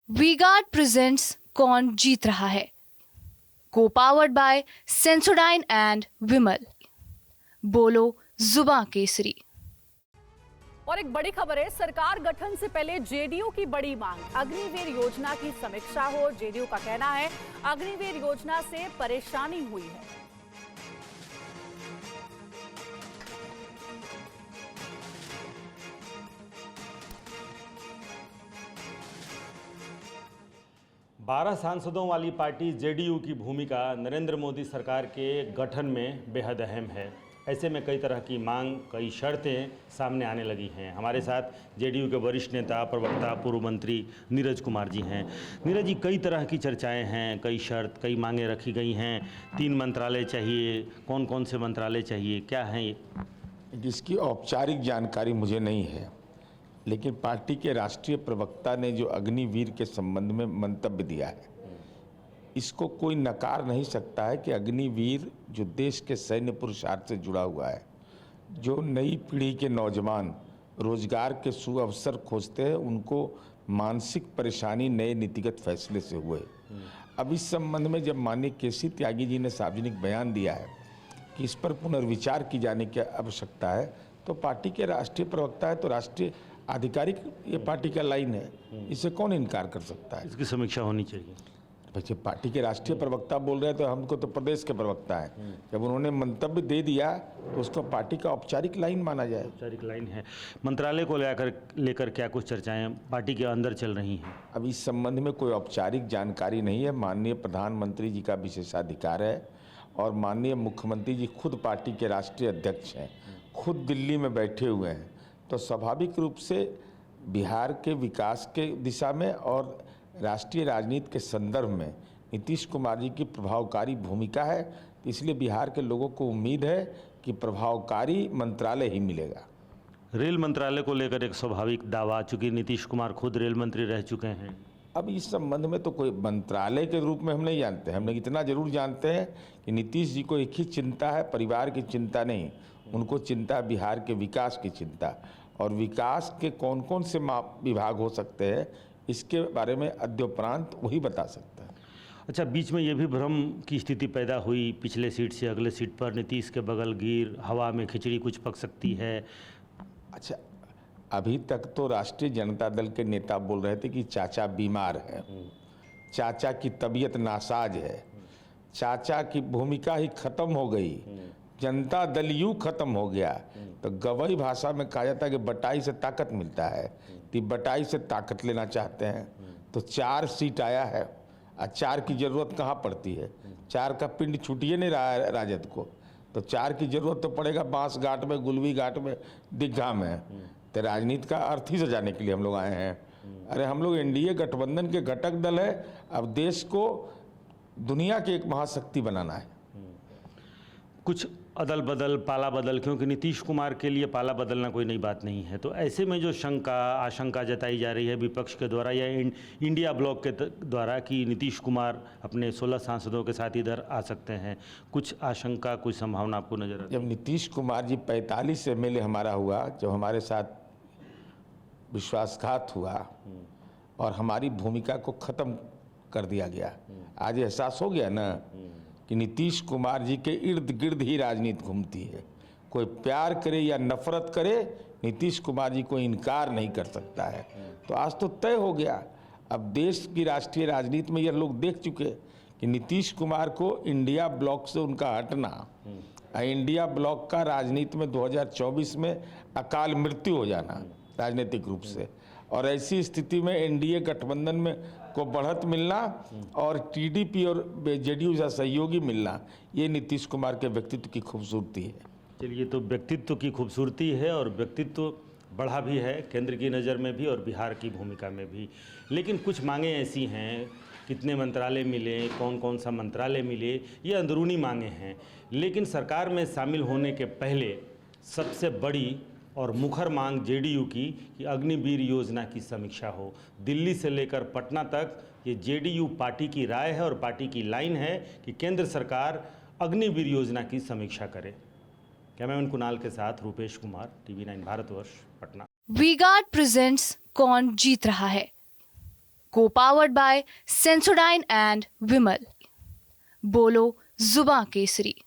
V-Guard presents कौन जीत रहा है, को पावर्ड बाय सेंसोडाइन एंड विमल। बोलो जुबां केसरी। और एक बड़ी खबर है, सरकार गठन से पहले जेडीयू की बड़ी मांग, अग्निवीर योजना की समीक्षा हो। जेडीयू का कहना है अग्निवीर योजना से परेशानी हुई है। बारह सांसदों वाली पार्टी जेडीयू की भूमिका नरेंद्र मोदी सरकार के गठन में बेहद अहम है। ऐसे में कई तरह की मांग, कई शर्तें सामने आने लगी हैं। हमारे साथ जेडीयू के वरिष्ठ नेता, प्रवक्ता, पूर्व मंत्री नीरज कुमार जी हैं। नीरज जी, कई तरह की चर्चाएं हैं, कई शर्त, कई मांगें रखी गई हैं। 3 मंत्रालय चाहिए, कौन कौन से मंत्रालय चाहिए, क्या हैं ये? इसकी औपचारिक जानकारी मुझे नहीं है, लेकिन पार्टी के राष्ट्रीय प्रवक्ता ने जो अग्निवीर के संबंध में मंतव्य दिया है, इसको कोई नकार नहीं सकता है कि अग्निवीर जो देश के सैन्य पुरुषार्थ से जुड़ा हुआ है, जो नई पीढ़ी के नौजवान रोजगार के सुअवसर खोजते हैं, उनको मानसिक परेशानी नए नीतिगत फैसले से हुए। अब इस संबंध में जब माननीय केसी त्यागी जी ने सार्वजनिक बयान दिया है कि इस पर पुनर्विचार की जाने की आवश्यकता है, तो पार्टी के राष्ट्रीय प्रवक्ता है तो राष्ट्रीय आधिकारिक ये पार्टी का लाइन है, इसे कौन इनकार कर सकता है? इसकी समीक्षा होनी चाहिए। बच्चे पार्टी के राष्ट्रीय प्रवक्ता बोल रहे हैं तो हमको तो प्रदेश के प्रवक्ता है, जब उन्होंने मंतव्य दे दिया तो उसको पार्टी का औपचारिक लाइन माना जाए। औपचारिक लाइन है। मंत्रालय को लेकर क्या कुछ चर्चाएं पार्टी के अंदर चल रही हैं? अब इस संबंध में कोई औपचारिक जानकारी नहीं है। माननीय प्रधानमंत्री जी का विशेषाधिकार है और माननीय मुख्यमंत्री जी खुद पार्टी के राष्ट्रीय अध्यक्ष हैं, खुद दिल्ली में बैठे हुए हैं, तो स्वाभाविक रूप से बिहार के विकास के दिशा में और राष्ट्रीय राजनीति के संदर्भ में नीतीश कुमार जी की प्रभावकारी भूमिका है। इसलिए बिहार के लोगों को उम्मीद है कि प्रभावकारी मंत्रालय ही मिलेगा। रेल मंत्रालय को लेकर एक स्वाभाविक दावा, चूंकि नीतीश कुमार खुद रेल मंत्री रह चुके हैं। अब इस संबंध में तो कोई मंत्रालय के रूप में हम नहीं जानते हैं। हम लोग इतना जरूर जानते हैं कि नीतीश जी को एक ही चिंता है, परिवार की चिंता नहीं, उनको चिंता बिहार के विकास की चिंता। और विकास के कौन कौन से विभाग हो सकते हैं, इसके बारे में अद्योपरांत वही बता सकता है। अच्छा, बीच में ये भी भ्रम की स्थिति पैदा हुई, पिछले सीट से अगले सीट पर नीतीश के बगल गिर, हवा में खिचड़ी कुछ पक सकती है। अच्छा, अभी तक तो राष्ट्रीय जनता दल के नेता बोल रहे थे कि चाचा बीमार है, चाचा की तबीयत नासाज है, चाचा की भूमिका ही खत्म हो गई, जनता दल यूं खत्म हो गया। तो गवई भाषा में कहा जाता है कि बटाई से ताकत मिलता है, तो बटाई से ताकत लेना चाहते हैं। तो 4 सीट आया है और 4 की जरूरत कहाँ पड़ती है? 4 का पिंड छूटिए नहीं रहा है राजद को, तो 4 की जरूरत तो पड़ेगा बांस घाट में, गुलवी घाट में, दीघा में। तो राजनीति का अर्थ ही सजाने के लिए हम लोग आए हैं। अरे हम लोग एनडीए गठबंधन के घटक दल है, अब देश को दुनिया की एक महाशक्ति बनाना है। कुछ अदल बदल, पाला बदल, क्योंकि नीतीश कुमार के लिए पाला बदलना कोई नई बात नहीं है। तो ऐसे में जो आशंका जताई जा रही है विपक्ष के द्वारा या इंडिया ब्लॉक के द्वारा कि नीतीश कुमार अपने 16 सांसदों के साथ इधर आ सकते हैं, कुछ आशंका, कुछ संभावना आपको नजर आती है? जब नीतीश कुमार जी 45 एमएलए हमारा हुआ, जब हमारे साथ विश्वासघात हुआ और हमारी भूमिका को खत्म कर दिया गया, आज एहसास हो गया ना कि नीतीश कुमार जी के इर्द गिर्द ही राजनीति घूमती है। कोई प्यार करे या नफरत करे, नीतीश कुमार जी को इनकार नहीं कर सकता है। तो आज तो तय हो गया। अब देश की राष्ट्रीय राजनीति में यह लोग देख चुके कि नीतीश कुमार को इंडिया ब्लॉक से उनका हटना, इंडिया ब्लॉक का राजनीति में 2024 में अकाल मृत्यु हो जाना राजनीतिक रूप से, और ऐसी स्थिति में एनडीए गठबंधन में को बढ़त मिलना और टीडीपी और जेडीयू का सहयोगी मिलना, ये नीतीश कुमार के व्यक्तित्व की खूबसूरती है। चलिए, तो व्यक्तित्व की खूबसूरती है और व्यक्तित्व बढ़ा भी है केंद्र की नज़र में भी और बिहार की भूमिका में भी। लेकिन कुछ मांगें ऐसी हैं, कितने मंत्रालय मिले, कौन कौन सा मंत्रालय मिले, ये अंदरूनी मांगें हैं। लेकिन सरकार में शामिल होने के पहले सबसे बड़ी और मुखर मांग जेडीयू की कि अग्निवीर योजना की समीक्षा हो। दिल्ली से लेकर पटना तक ये जेडीयू पार्टी की राय है और पार्टी की लाइन है कि केंद्र सरकार अग्निवीर योजना की समीक्षा करे। कैमरामैन कुणाल के साथ रूपेश कुमार, टीवी 9 भारतवर्ष, पटना। वी-गार्ड प्रेजेंट्स कौन जीत रहा है, Co-powered by Sensodyne and Vimal. बोलो जुबां केसरी।